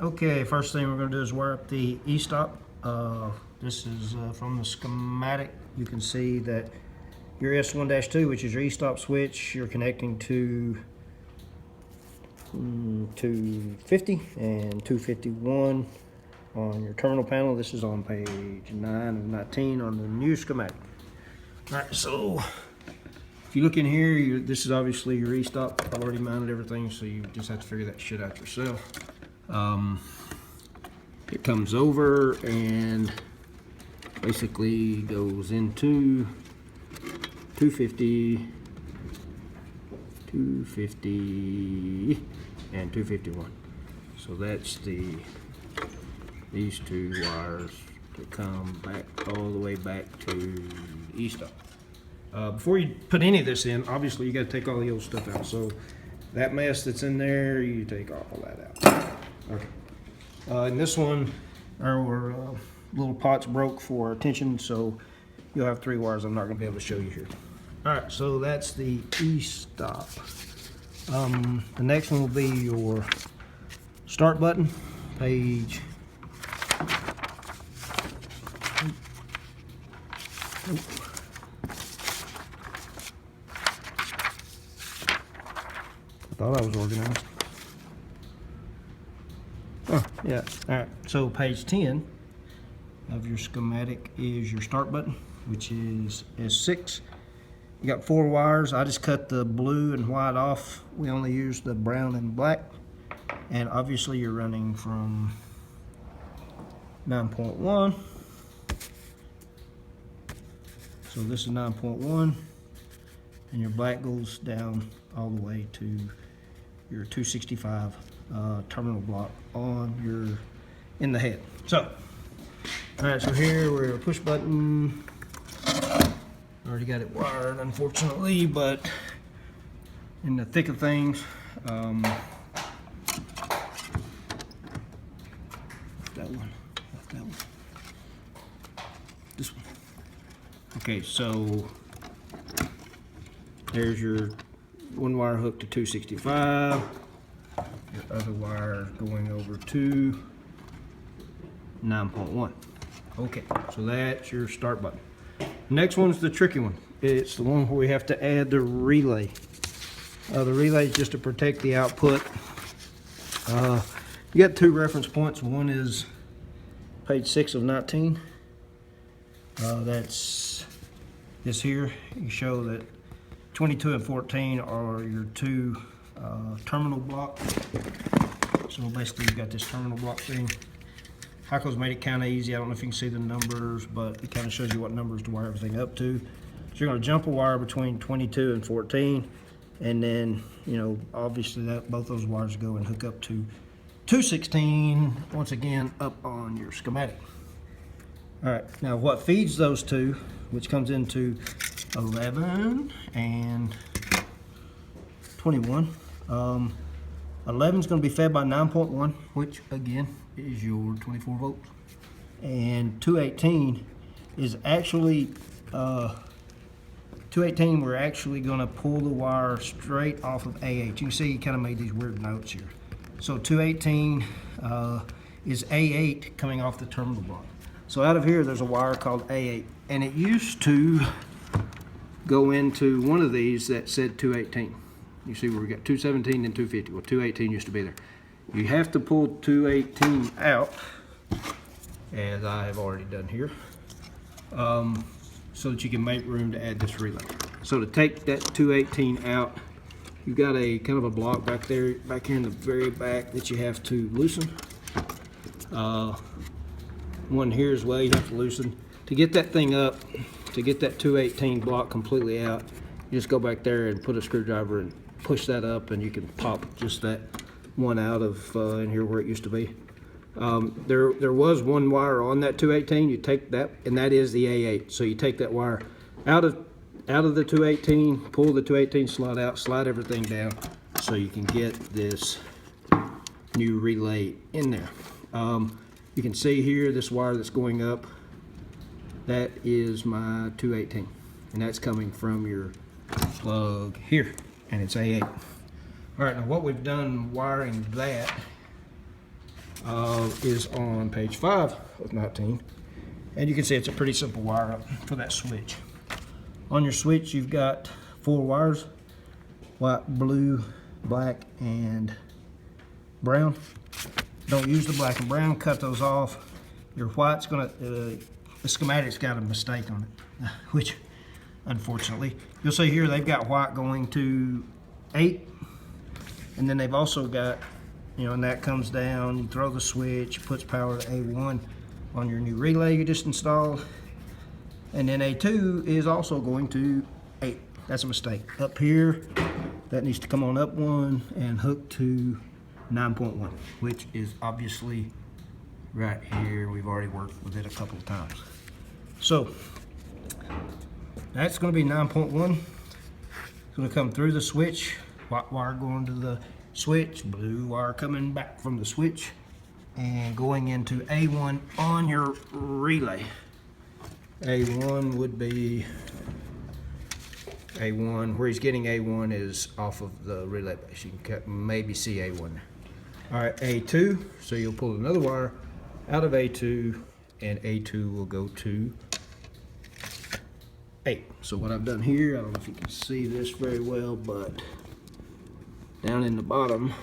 Okay, first thing we're going to do is wire up the e-stop. This is from the schematic. You can see that your S1-2, which is your e-stop switch, you're connecting to 250 and 251 on your terminal panel. This is on page 9 of 19 on the new schematic. Alright, so if you look in here, this is obviously your e-stop. I've already mounted everything, so you just have to figure that shit out yourself. It comes over and basically goes into 250, 250, and 251. So that's these two wires to come back all the way back to e-stop. Before you put any of this in, obviously you got to take all the old stuff out. So that mess that's in there, you take all that out. Okay. In this one, our little pots broke for tension, so you'll have 3 wires I'm not going to be able to show you here. Alright, so that's the e-stop. The next one will be your start button, page. I thought I was organized. Oh, yeah. Alright, so page 10 of your schematic is your start button, which is S6. You got 4 wires. I just cut the blue and white off. We only use the brown and black. And obviously you're running from 9.1. So this is 9.1. And your black goes down all the way to your 265 terminal block in the head. So, alright, so here we're a push button. Already got it wired, unfortunately, but in the thick of things, that one, this one. Okay, so there's your one wire hook to 265. Your other wire going over to 9.1. Okay, so that's your start button. Next one's the tricky one. It's the one where we have to add the relay. The relay is just to protect the output. You got 2 reference points. One is page 6 of 19. That's this here. You show that 22 and 14 are your 2 terminal blocks. So basically you've got this terminal block thing. Heiko's made it kind of easy. I don't know if you can see the numbers, but it kind of shows you what numbers to wire everything up to. So you're going to jump a wire between 22 and 14, and then, you know, obviously both those wires go and hook up to 216, once again, up on your schematic. All right, now what feeds those 2, which comes into 11 and 21. 11 is going to be fed by 9.1, which again is your 24 volts, and 218 is actually 218. We're actually going to pull the wire straight off of A8. You can see you kind of made these weird notes here. So 218 is A8 coming off the terminal block. So out of here there's a wire called A8, and it used to go into one of these that said 218. You see where we got 217 and 250. Well, 218 used to be there. You have to pull 218 out, as I have already done here, so that you can make room to add this relay. So to take that 218 out, you've got a kind of a block back there, back here in the very back, that you have to loosen. One here as well you have to loosen. To get that thing up, to get that 218 block completely out, you just go back there and put a screwdriver and push that up, and you can pop just that one out of in here where it used to be. There was one wire on that 218. You take that, and that is the A8. So you take that wire out of the 218, pull the 218 slot out, slide everything down, so you can get this new relay in there. You can see here this wire that's going up, that is my 218, and that's coming from your plug here, and it's A8. All right, now what we've done wiring that is on page 5 of 19. And you can see it's a pretty simple wire up for that switch. On your switch, you've got 4 wires: white, blue, black, and brown. Don't use the black and brown, cut those off. Your white's gonna, the schematic's got a mistake on it, which unfortunately, you'll see here they've got white going to 8, and then they've also got, you know, and that comes down, you throw the switch, puts power to A1 on your new relay you just installed, and then A2 is also going to 8. That's a mistake. Up here, that needs to come on up 1 and hook to 9.1, which is obviously right here. We've already worked with it a couple of times. So that's going to be 9.1. It's going to come through the switch, white wire going to the switch, blue wire coming back from the switch, and going into A1 on your relay. A1 would be A1, where he's getting A1 is off of the relay base. You can maybe see A1 there. All right, A2, so you'll pull another wire out of A2, and A2 will go to 8. So what I've done here, I don't know if you can see this very well, but down in the bottom,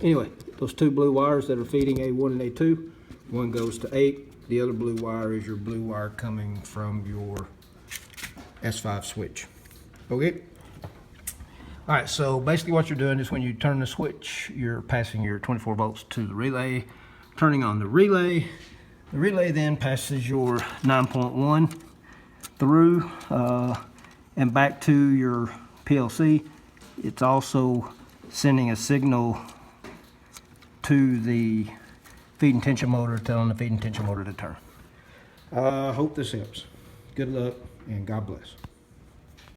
anyway, those 2 blue wires that are feeding A1 and A2, one goes to 8. The other blue wire is your blue wire coming from your S5 switch. Okay. All right, so basically what you're doing is when you turn the switch, you're passing your 24 volts to the relay, turning on the relay. The relay then passes your 9.1 through and back to your PLC. It's also sending a signal to the feed and tension motor, telling the feed and tension motor to turn. I hope this helps. Good luck and God bless.